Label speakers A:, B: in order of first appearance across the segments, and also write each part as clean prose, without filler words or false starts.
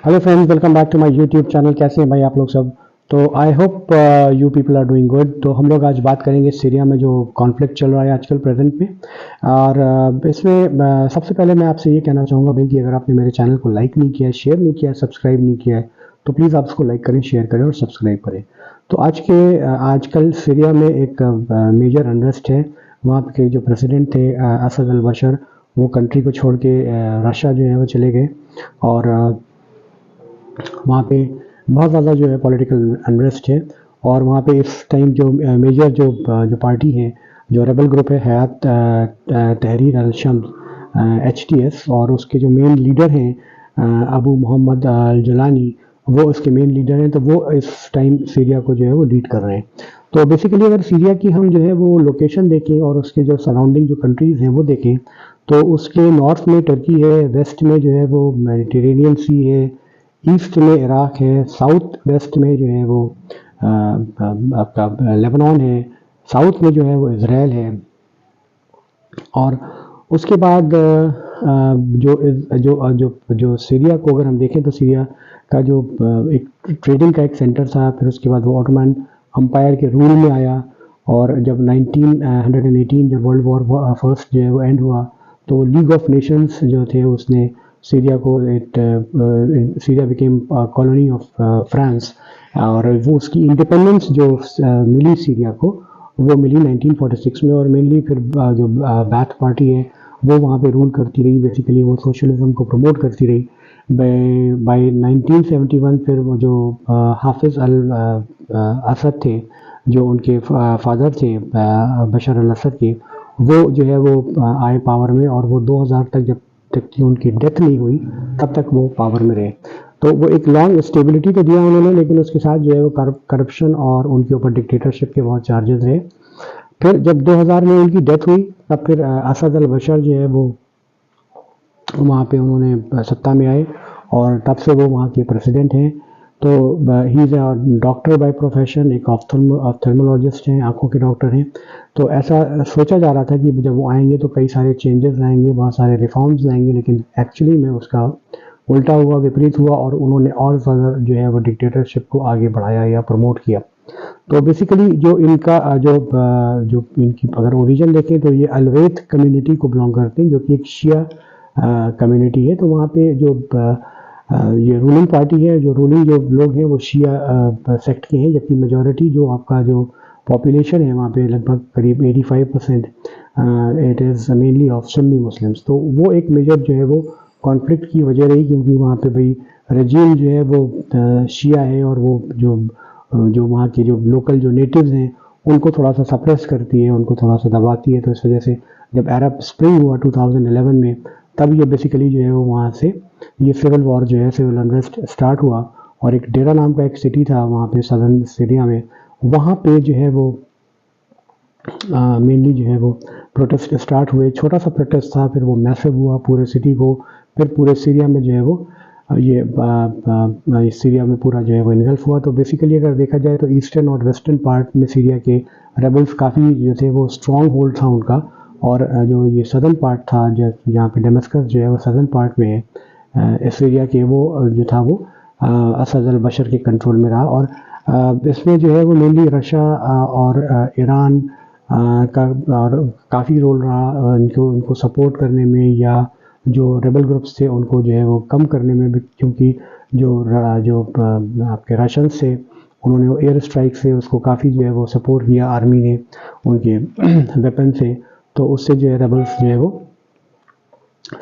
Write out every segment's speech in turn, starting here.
A: Hello friends, welcome back to my YouTube channel. कैसे हैं भाई आप लोग सब? तो I hope you people are doing good. तो हम लोग आज बात करेंगे सीरिया में जो कॉन्फ्लिक्ट चल रहा है आजकल प्रेजेंट में। और इसमें सबसे पहले मैं आपसे ये कहना चाहूँगा भाई कि अगर आपने मेरे चैनल को लाइक नहीं किया है, शेयर नहीं किया है, सब्सक्राइब नहीं किया है, तो प्लीज़ आप उसको लाइक करें, शेयर करें और सब्सक्राइब करें। तो आजकल सीरिया में एक मेजर अनरेस्ट है। वहाँ के जो प्रेसिडेंट थे असद अल बशर, वो कंट्री को छोड़ के रशिया जो है वो चले गए। और वहाँ पे बहुत ज़्यादा जो है पॉलिटिकल अनरेस्ट है। और वहाँ पे इस टाइम जो मेजर जो पार्टी है, जो रेबल ग्रुप है, हयात तहरीर अल शम्स HTS, और उसके जो मेन लीडर हैं अबू मोहम्मद अल जलानी, वो इसके मेन लीडर हैं। तो वो इस टाइम सीरिया को जो है वो लीड कर रहे हैं। तो बेसिकली अगर सीरिया की हम जो है वो लोकेशन देखें और उसके जो सराउंडिंग जो कंट्रीज़ हैं वो देखें, तो उसके नॉर्थ में टर्की है, वेस्ट में जो है वो मेडिटेरेनियन सी है, ईस्ट में इराक है, साउथ वेस्ट में जो है वो आपका लेबनान है, साउथ में जो है वो इसराइल है। और उसके बाद जो सीरिया को अगर हम देखें, तो सीरिया का जो एक ट्रेडिंग का एक सेंटर था, फिर उसके बाद वो ऑटोमन अम्पायर के रूल में आया। और जब 1918 जब वर्ल्ड वॉर फर्स्ट जो है वो एंड हुआ, तो लीग ऑफ नेशंस जो थे उसने सीरिया को Syria became colony of France. और वो उसकी इंडिपेंडेंस जो मिली सीरिया को, वो मिली 1946 में। और मेनली फिर जो बैथ पार्टी है वो वहाँ पे रूल करती रही। बेसिकली वो सोशलिज्म को प्रमोट करती रही। बाय 1971 फिर वो जो हाफिज अल असद थे, जो उनके फादर थे बशर अल असद के, वो जो है वो आए पावर में। और वो 2000 तक, जब तक कि उनकी डेथ नहीं हुई, तब तक वो पावर में रहे। तो वो एक लॉन्ग स्टेबिलिटी तो दिया उन्होंने, लेकिन उसके साथ जो है वो करप्शन और उनके ऊपर डिक्टेटरशिप के बहुत चार्जेस रहे। फिर जब 2000 में उनकी डेथ हुई, तब फिर असद अल बशर जो है वो वहाँ पे उन्होंने सत्ता में आए, और तब से वो वहाँ के प्रेसिडेंट हैं। तो he is a doctor by profession, एक ऑफ्थल्मोलॉजिस्ट हैं, आंखों के डॉक्टर हैं। तो ऐसा सोचा जा रहा था कि जब वो आएंगे तो कई सारे चेंजेस लाएंगे, बहुत सारे रिफॉर्म्स लाएंगे, लेकिन एक्चुअली में उसका उल्टा हुआ, विपरीत हुआ, और उन्होंने और ज़्यादा जो है वो डिक्टेटरशिप को आगे बढ़ाया या प्रमोट किया। तो बेसिकली जो इनका जो इनकी अगर ओरिजिन देखें, तो ये अलवेत कम्युनिटी को बिलोंग करते हैं, जो कि एक शिया कम्युनिटी है। तो वहाँ पे जो ये रूलिंग पार्टी है, जो रूलिंग जो लोग हैं वो शिया सेक्ट के हैं, जबकि मेजॉरिटी जो आपका जो पॉपुलेशन है वहाँ पे लगभग करीब 85% it is mainly of Sunni Muslims. तो वो एक मेजर जो है वो कॉन्फ्लिक्ट की वजह रही, क्योंकि वहाँ पे भाई रजीम जो है वो शिया है, और वो जो वहाँ के जो लोकल जो नेटिव्स हैं उनको थोड़ा सा सप्रेस करती है, उनको थोड़ा सा दबाती है। तो इस वजह से जब अरब स्प्रिंग हुआ 2011 में, तब ये बेसिकली जो है वो वहाँ से ये सिविल वॉर जो है, सिविल अनरेस्ट स्टार्ट हुआ। और एक डेरा नाम का एक सिटी था वहाँ पे सदर्न सीरिया में, वहाँ पे जो है वो मेनली जो है वो प्रोटेस्ट स्टार्ट हुए। छोटा सा प्रोटेस्ट था, फिर वो मैसिव हुआ पूरे सिटी को, फिर पूरे सीरिया में जो है वो ये सीरिया में पूरा जो है वो इन्गल्फ हुआ। तो बेसिकली अगर देखा जाए तो ईस्टर्न और वेस्टर्न पार्ट में सीरिया के रेबल्स काफ़ी जो थे वो स्ट्रॉन्ग होल्ड था उनका। और जो ये सदर्न पार्ट था, जहाँ पे डेमस्कस जो है वो सदर्न पार्ट में है सीरिया के, वो जो था वो असद अल बशर के कंट्रोल में रहा। और इसमें जो है वो मेनली रशिया और ईरान का और काफ़ी रोल रहा इनको सपोर्ट करने में, या जो रेबल ग्रुप्स थे उनको जो है वो कम करने में भी, क्योंकि जो आपके रशियंस थे उन्होंने एयर स्ट्राइक से उसको काफ़ी जो है वो सपोर्ट किया आर्मी ने उनके वेपन से। तो उससे जो है रेबल्स जो है वो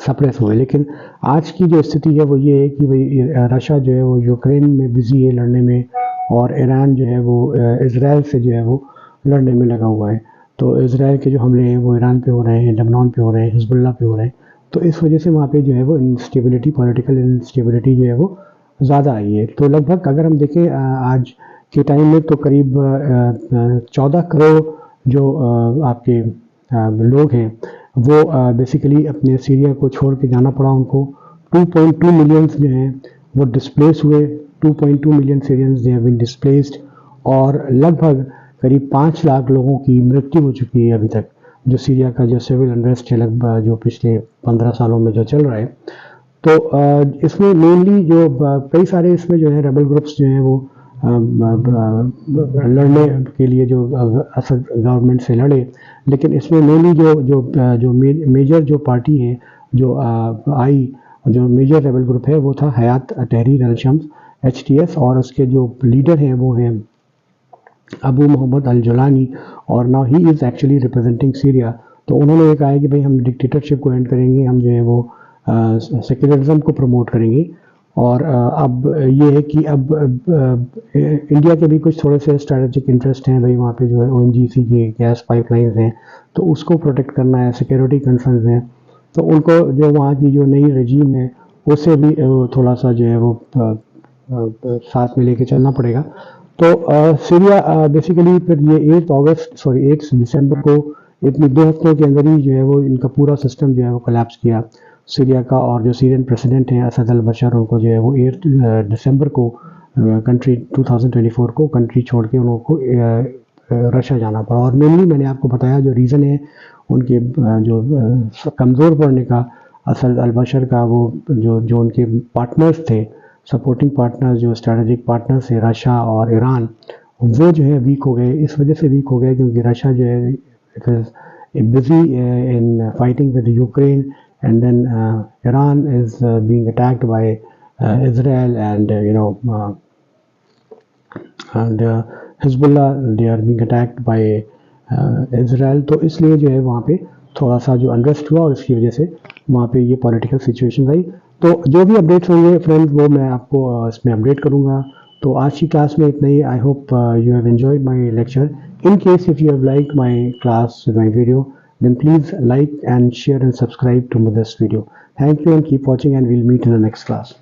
A: सप्रेस हुए। लेकिन आज की जो स्थिति है वो ये है कि भाई रशिया जो है वो यूक्रेन में बिजी है लड़ने में, और ईरान जो है वो इसराइल से जो है वो लड़ने में लगा हुआ है। तो इसराइल के जो हमले हैं वो ईरान पे हो रहे हैं, लेबनान पे हो रहे हैं, हिजबुल्लाह पे हो रहे हैं। तो इस वजह से वहाँ पे जो है वो इंस्टेबिलिटी, पॉलिटिकल इंस्टेबिलिटी जो है वो ज़्यादा आई है। तो लगभग अगर हम देखें आज के टाइम में, तो करीब 14 करोड़ जो आपके लोग हैं वो बेसिकली अपने सीरिया को छोड़ के जाना पड़ा उनको। 2.2 मिलियंस जो हैं वो डिस्प्लेस हुए। 2.2 million Syrians they have been displaced. और लगभग करीब 5 लाख लोगों की मृत्यु हो चुकी है अभी तक। जो सीरिया का जो सिविल अनरेस्ट है, लगभग जो पिछले 15 सालों में जो चल रहा है, तो इसमें मेनली जो कई सारे इसमें जो है रेबल ग्रुप्स जो हैं वो लड़ने के लिए जो असद गवर्नमेंट से लड़े, लेकिन इसमें मेनली जो मेजर जो पार्टी है जो आई, जो मेजर रेबल ग्रुप है वो था हयात तहरीर अल-शम्स HTS, और उसके जो लीडर हैं वो हैं अबू मोहम्मद अल जुलानी, और now he is actually representing Syria. तो उन्होंने ये कहा है कि भाई हम डिक्टेटरशिप को एंड करेंगे, हम जो है वो सेक्युलरिज्म को प्रमोट करेंगे। और अब ये है कि अब इंडिया के भी कुछ थोड़े से स्ट्रेटेजिक इंटरेस्ट हैं भाई, वहाँ पे जो है ONGC की गैस पाइपलाइंस हैं, तो उसको प्रोटेक्ट करना है, सिक्योरिटी कंसर्न्स हैं, तो उनको जो वहाँ की जो नई रजीम है उससे भी थोड़ा सा जो है वो साथ में लेके चलना पड़ेगा। तो सीरिया बेसिकली फिर ये 8 दिसंबर को इतनी 2 हफ्तों के अंदर ही जो है वो इनका पूरा सिस्टम जो है वो कोलैप्स किया सीरिया का। और जो सीरियन प्रेसिडेंट हैं असद अल बशर, उनको जो है वो 8 दिसंबर को कंट्री 2024 को कंट्री छोड़ के उनको रशिया जाना पड़ा। और मेनली मैंने आपको बताया जो रीज़न है उनके जो कमज़ोर पड़ने का, असद अल बशर का वो जो उनके पार्टनर्स थे, सपोर्टिंग पार्टनर्स, जो स्ट्रेटेजिक पार्टनर्स है रशिया और ईरान, वो जो है वीक हो गए। इस वजह से वीक हो गए क्योंकि रशिया जो है it is busy in fighting with Ukraine, and then Iran is being attacked by Israel, and and Hezbollah, they are being attacked by Israel। तो इसलिए जो है वहाँ पे थोड़ा सा जो अनरेस्ट हुआ और इसकी वजह से वहाँ पे ये पॉलिटिकल सिचुएशन आई। तो जो भी अपडेट्स होंगे फ्रेंड्स वो मैं आपको इसमें अपडेट करूँगा। तो आज की क्लास में इतना ही। I hope you have enjoyed my lecture. In case if you have like my class, my video, then please like and share and subscribe to this video. Thank you and keep watching, and we'll meet in the next class.